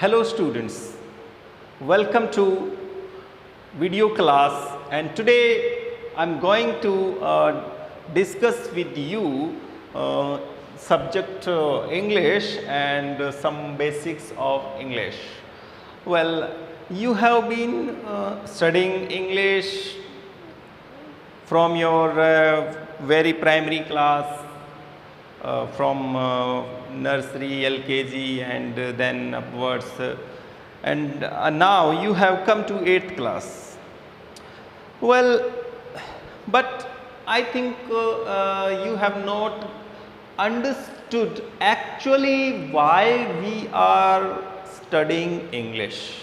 Hello students, welcome to video class, and today I am going to discuss with you subject English and some basics of English. Well, you have been studying English from your very primary class, from nursery, LKG and then upwards, and now you have come to 8th class. Well, but I think you have not understood actually why we are studying English.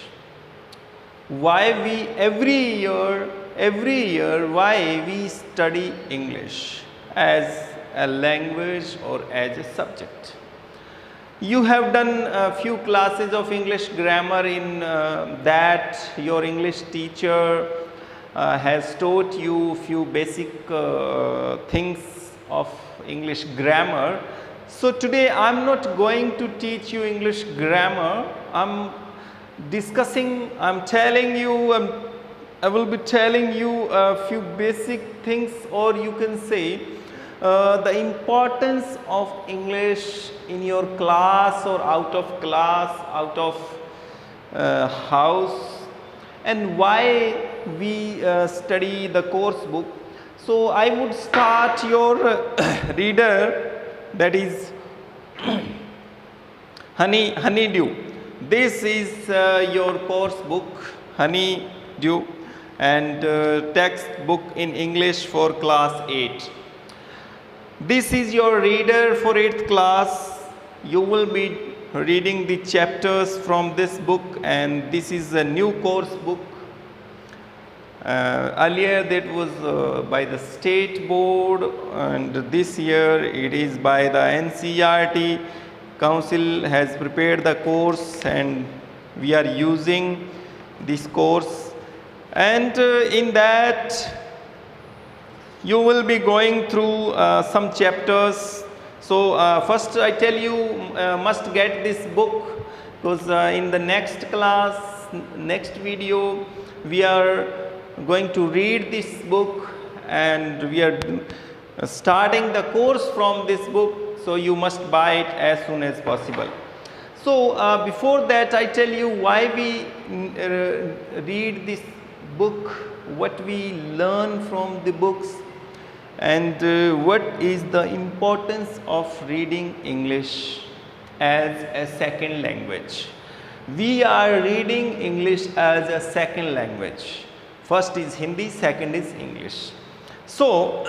Why we every year why we study English as a language or as a subject. You have done a few classes of English grammar in that your English teacher has taught you few basic things of English grammar. So today I am not going to teach you English grammar. I will be telling you a few basic things, or you can say the importance of English in your class or out of class, out of house, and why we study the course book. So I would start your reader, that is Honeydew. This is your course book, Honeydew, and textbook in English for class 8. This is your reader for 8th class. You will be reading the chapters from this book, and this is a new course book. Earlier that was by the state board, and this year it is by the NCERT. Council has prepared the course and we are using this course, and in that you will be going through some chapters. So first I tell you must get this book, because in the next class, next video, we are going to read this book and we are starting the course from this book. So you must buy it as soon as possible. So before that I tell you why we read this book, what we learn from the books, and what is the importance of reading English as a second language. We are reading English as a second language. First is Hindi, second is English. So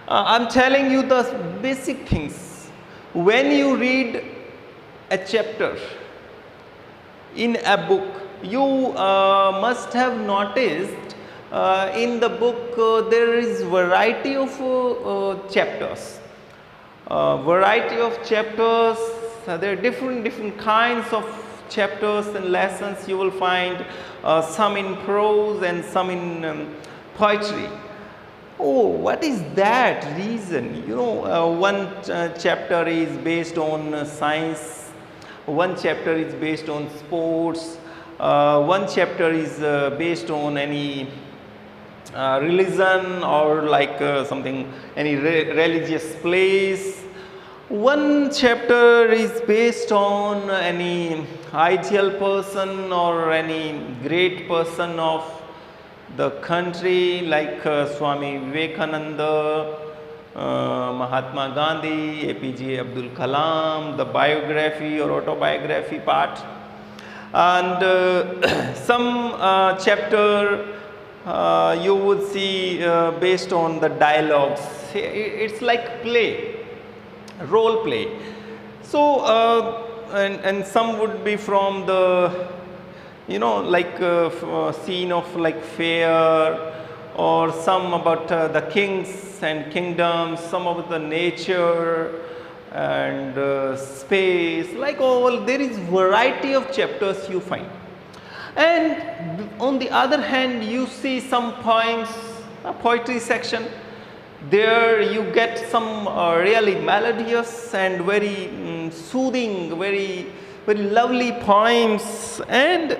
I am telling you the basic things. When you read a chapter in a book, you must have noticed in the book there is variety of chapters. Variety of chapters, there are different kinds of chapters and lessons you will find, some in prose and some in poetry. Oh, what is that reason? You know, one chapter is based on science, one chapter is based on sports, one chapter is based on any religion or like something, any religious place. One chapter is based on any ideal person or any great person of the country, like Swami Vivekananda, Mahatma Gandhi, APJ Abdul Kalam, the biography or autobiography part, and some chapter you would see based on the dialogues. It's like play, role play. So and some would be from the, you know, like scene of like fair, or some about the kings and kingdoms, some of the nature and space, like all. There is variety of chapters you find. And on the other hand, you see some poems, a poetry section. There you get some really melodious and very soothing, very very lovely poems, and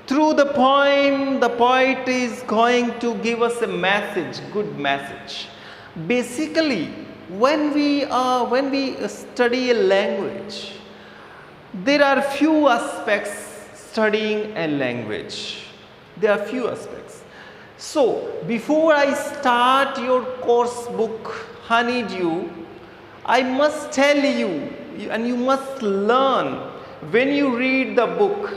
through the poem, the poet is going to give us a message, good message. Basically, when we study a language, there are few aspects studying a language. There are few aspects. So, before I start your course book, Honeydew, I must tell you, and you must learn when you read the book,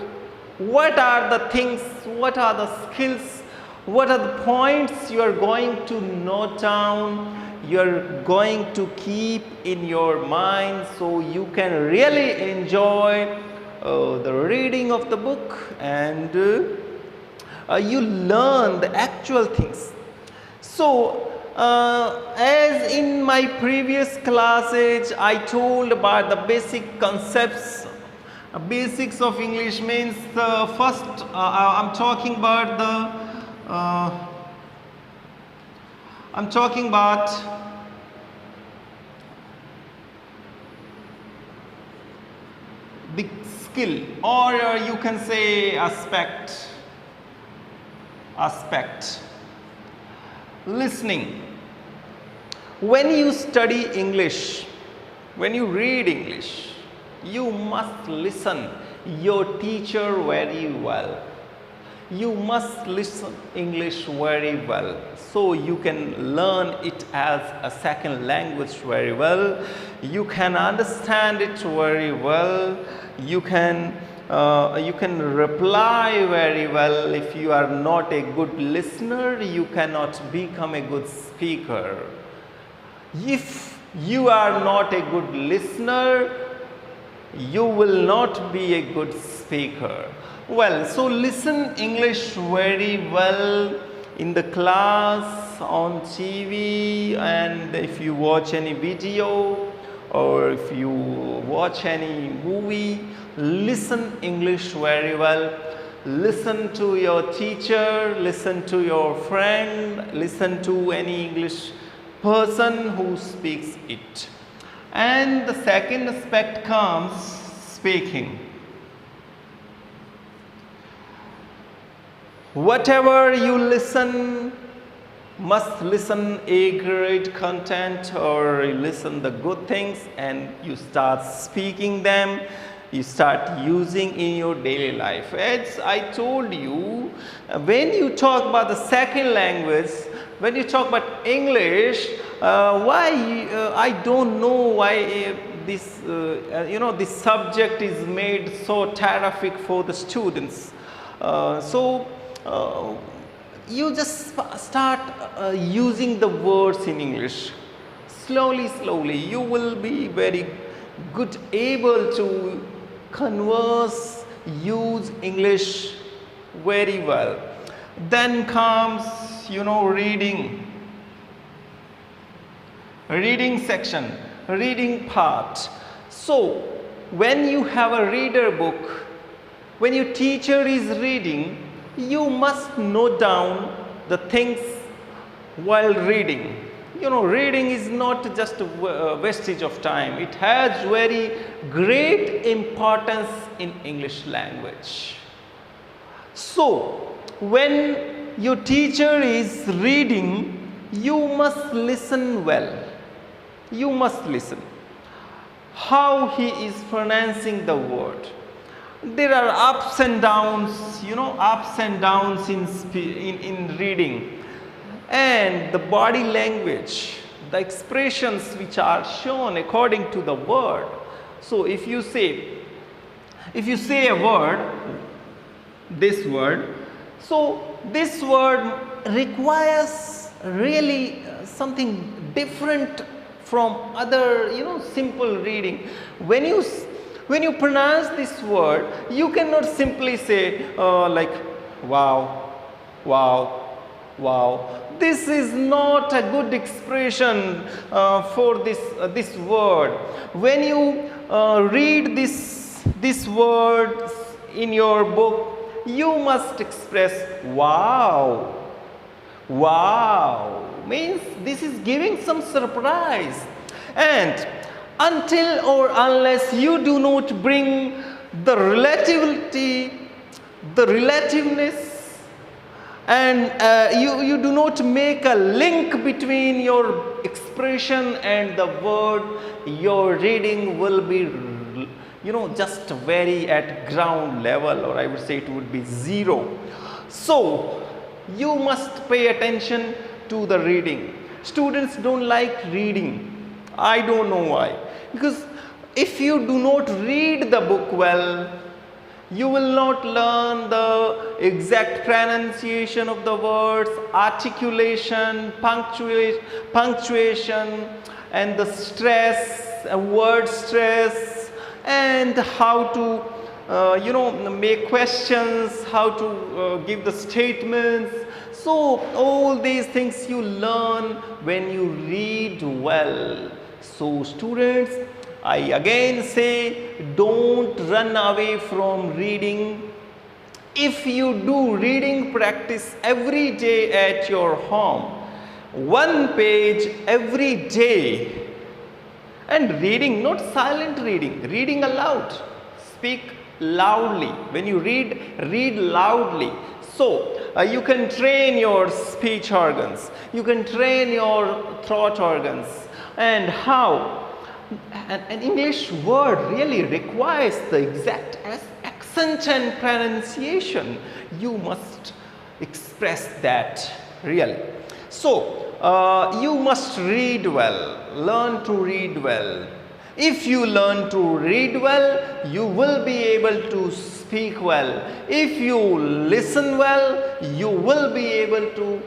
what are the things, what are the skills, what are the points you are going to note down, you are going to keep in your mind, so you can really enjoy the reading of the book, and you learn the actual things. So, as in my previous classes, I told about the basic concepts. Basics of English means first I'm talking about the skill, or you can say aspect. Listening. When you study English, when you read English, you must listen your teacher very well. You must listen English very well, so you can learn it as a second language very well. You can understand it very well. You can reply very well. If you are not a good listener, you cannot become a good speaker. If you are not a good listener, you will not be a good speaker. Well, so listen English very well in the class, on TV, and if you watch any video or if you watch any movie, listen English very well. Listen to your teacher, listen to your friend, listen to any English person who speaks it. And the second aspect comes speaking. Whatever you listen, must listen A grade content, or listen the good things and you start speaking them, you start using in your daily life. As I told you, when you talk about the second language, when you talk about English, I don't know why this this subject is made so terrific for the students. You just start using the words in English. Slowly, you will be very good able to converse, use English very well. Then comes, reading section, reading part. So, when you have a reader book, when your teacher is reading, you must note down the things while reading. Reading is not just a wastage of time. It has very great importance in English language. So, when your teacher is reading, you must listen well. You must listen how he is pronouncing the word. There are ups and downs, in reading. And the body language, the expressions which are shown according to the word. So if you say a word, this word, so this word requires really something different from other, simple reading. When you pronounce this word, you cannot simply say like wow, wow, wow. This is not a good expression for this word. When you read this word in your book, you must express wow. Wow means this is giving some surprise. And until or unless you do not bring the relativity, the relativeness, and you do not make a link between your expression and the word, your reading will be, just very at ground level, or I would say it would be zero. So you must pay attention to the reading. Students don't like reading. I don't know why. Because if you do not read the book well, you will not learn the exact pronunciation of the words, articulation, punctuation, and the stress, word stress, and how to make questions, how to give the statements. So all these things you learn when you read well. So students, I again say, don't run away from reading. If you do reading practice every day at your home, one page every day, and reading, not silent reading, reading aloud, speak loudly. When you read, read loudly. So you can train your speech organs, you can train your throat organs. And how? An English word really requires the exact accent and pronunciation. You must express that really. So you must read well, learn to read well. If you learn to read well, you will be able to speak well. If you listen well, you will be able to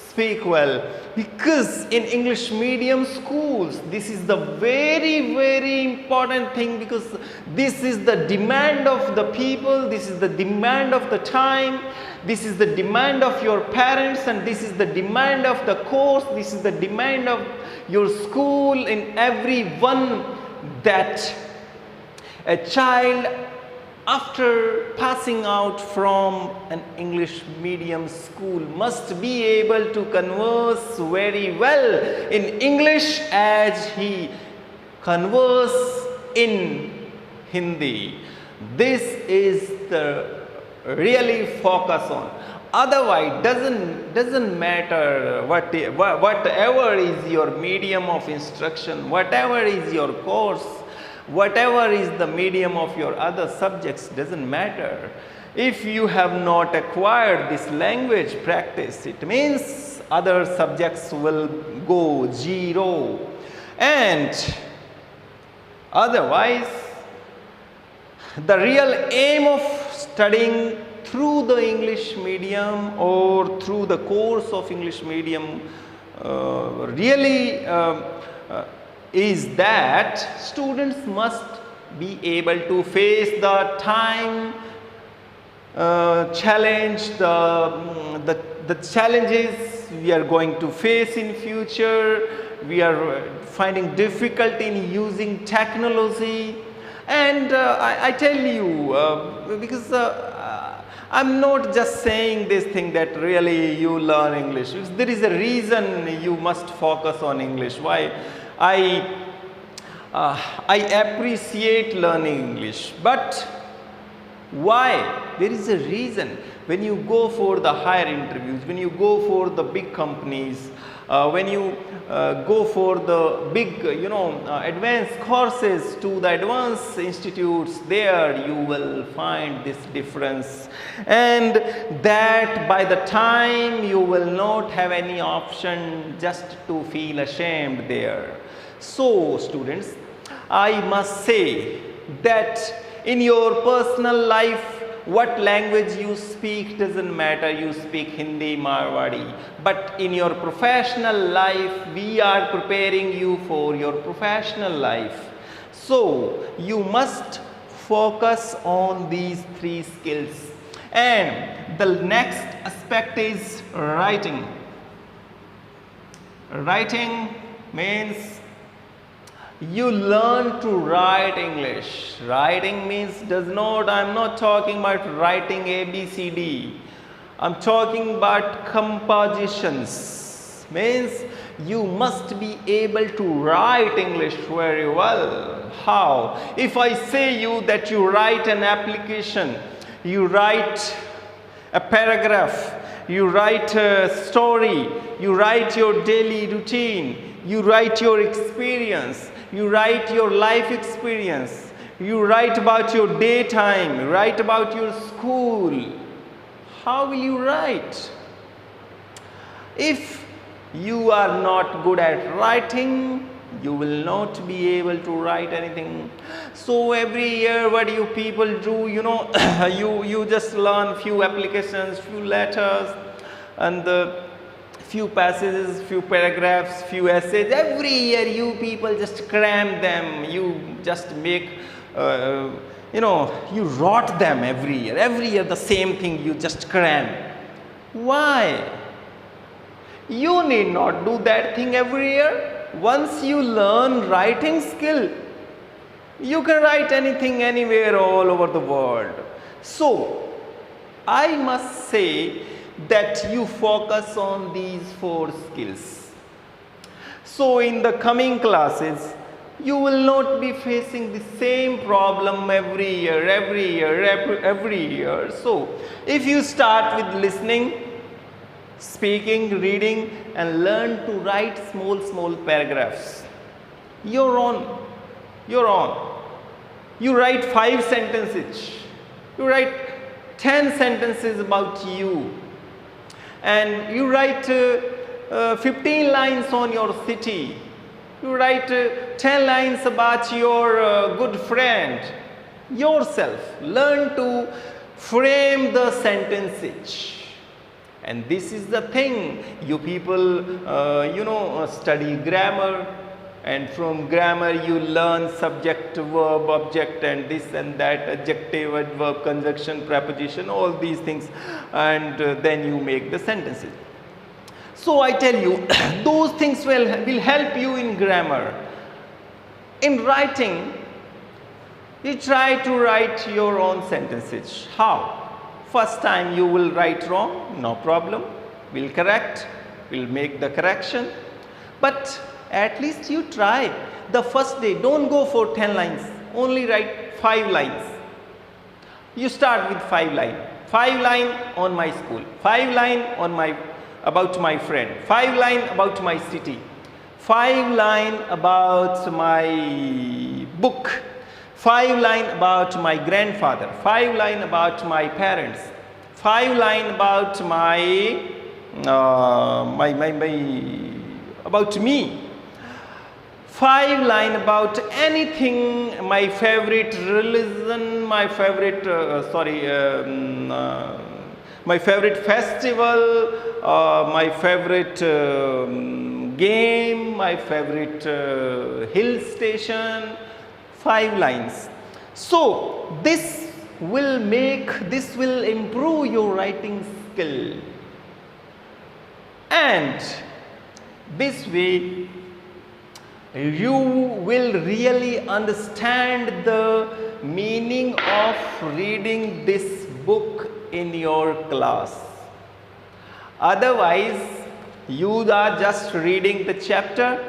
speak well. Because in English medium schools, this is the very, very important thing, because this is the demand of the people, this is the demand of the time, this is the demand of your parents, and this is the demand of the course, this is the demand of your school, in everyone, that a child, after passing out from an English medium school, must be able to converse very well in English as he converse in Hindi. This is the really focus on. Otherwise, doesn't matter whatever is your medium of instruction, whatever is your course, whatever is the medium of your other subjects, doesn't matter. If you have not acquired this language practice, it means other subjects will go zero. And otherwise, the real aim of studying through the English medium or through the course of English medium really is that students must be able to face the time challenge, the challenges we are going to face in future. We are finding difficulty in using technology. And I tell you, because I'm not just saying this thing that really you learn English. There is a reason you must focus on English. Why? I appreciate learning English, but why? There is a reason. When you go for the higher interviews, when you go for the big companies, when you go for the big, advanced courses to the advanced institutes, there you will find this difference. And that by the time you will not have any option just to feel ashamed there. So students, I must say that in your personal life, what language you speak doesn't matter. You speak Hindi, Marwari. But in your professional life, we are preparing you for your professional life. So you must focus on these three skills. And the next aspect is writing. Writing means you learn to write English. Writing means I'm not talking about writing ABCD. I'm talking about compositions. Means you must be able to write English very well. How? If I say you that you write an application, you write a paragraph, you write a story, you write your daily routine, you write your experience, you write your life experience, you write about your daytime, write about your school. How will you write? If you are not good at writing, you will not be able to write anything. So every year what you people do, you just learn few applications, few letters, and few passages, few paragraphs, few essays. Every year you people just cram them. You just make, you rot them every year. Every year the same thing you just cram. Why? You need not do that thing every year. Once you learn writing skill, you can write anything, anywhere, all over the world. So, I must say that you focus on these 4 skills. So, in the coming classes, you will not be facing the same problem every year. So, if you start with listening, speaking, reading, and learn to write small paragraphs, you're on. You write 5 sentences, you write 10 sentences about you, and you write 15 lines on your city, you write 10 lines about your good friend, yourself. Learn to frame the sentences. And this is the thing, you people, study grammar, and from grammar you learn subject, verb, object, and this and that, adjective, adverb, conjunction, preposition, all these things, and then you make the sentences. So I tell you, those things will help you in grammar. In writing, you try to write your own sentences. How? First time you will write wrong, no problem, we'll correct, we'll make the correction, but at least you try. The first day, don't go for 10 lines, only write 5 lines. You start with 5 lines. 5 lines on my school, 5 lines about my friend, 5 lines about my city, 5 lines about my book, 5 lines about my grandfather, 5 lines about my parents, 5 lines about about me, 5 lines about anything, my favorite religion, my favorite my favorite festival, my favorite game, my favorite hill station. 5 lines. So this will improve your writing skill, and this way you will really understand the meaning of reading this book in your class. Otherwise, you are just reading the chapter,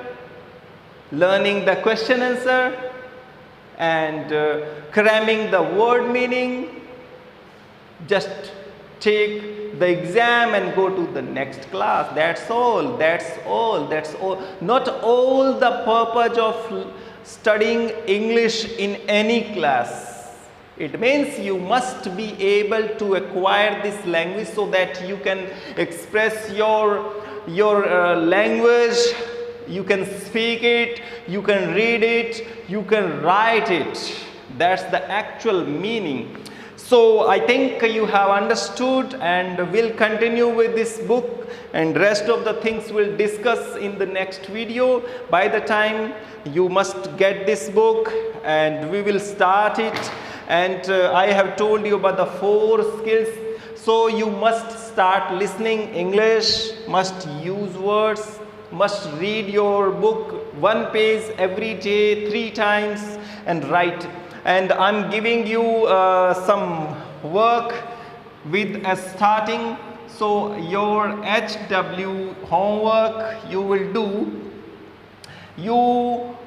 learning the question answer, and cramming the word meaning. Just take the exam and go to the next class. That's all. Not all the purpose of studying English in any class. It means you must be able to acquire this language so that you can express your language. You can speak it, you can read it, you can write it. That's the actual meaning. So I think you have understood, and we'll continue with this book, and rest of the things we'll discuss in the next video. By the time you must get this book, and we will start it. And I have told you about the 4 skills. So you must start listening English, must use words, must read your book 1 page every day 3 times and write. And I'm giving you some work with a starting So your HW homework you will do. You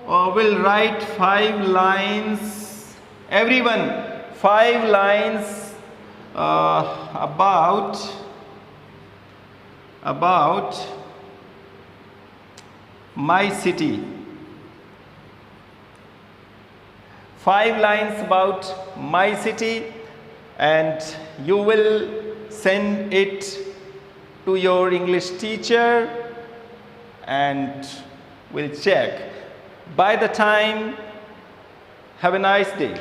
will write 5 lines, everyone, 5 lines about my city. 5 lines about my city, and you will send it to your English teacher and we'll check. By the time, have a nice day.